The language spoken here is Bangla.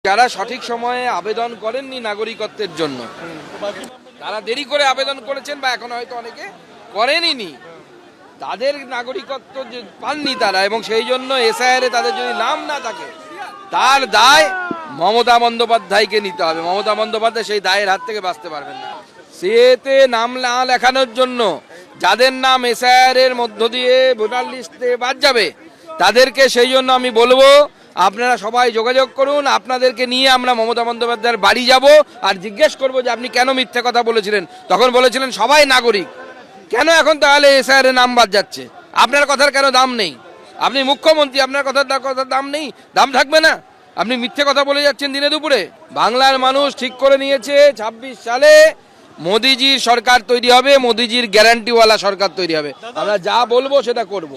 যারা সঠিক সময়ে আবেদন করেননি নাগরিকত্বের জন্য, তারা দেরি করে আবেদন করেছেন বা এখন হয়তো অনেকে করেনি, তাদের নাগরিকত্ব যে পাননি তারা, এবং সেই জন্য এসআইআর এ তাদের যদি নাম না থাকে, তার দায় মমতা বন্দ্যোপাধ্যায়কে নিতে হবে। মমতা বন্দ্যোপাধ্যায় সেই দায়ের হাত থেকে বাঁচতে পারবেন না। সিএতে নাম না লেখানোর জন্য যাদের নাম এসআইআর এর মধ্য দিয়ে ভোটার লিস্টে বাদ যাবে, তাদেরকে সেই জন্য আমি বলবো, আপনারা সবাই যোগাযোগ করুন। আপনাদেরকে নিয়ে আমরা মমতা বন্দ্যোপাধ্যায়ের বাড়ি যাব আর জিজ্ঞেস করবো যে আপনি কেন মিথ্যে কথা বলেছিলেন। তখন বলেছিলেন সবাই নাগরিক, কেন এখন তাহলে এসআইআর এর নাম বাদ যাচ্ছে? আপনার কথার কেন দাম নেই? আপনি মুখ্যমন্ত্রী, আপনার কথার দাম নেই? দাম থাকবে না? আপনি মিথ্যে কথা বলে যাচ্ছেন দিনে দুপুরে। বাংলার মানুষ ঠিক করে নিয়েছে 26 সালে মোদিজির সরকার তৈরি হবে, মোদিজির গ্যারান্টিওয়ালা সরকার তৈরি হবে। আমরা যা বলবো সেটা করব।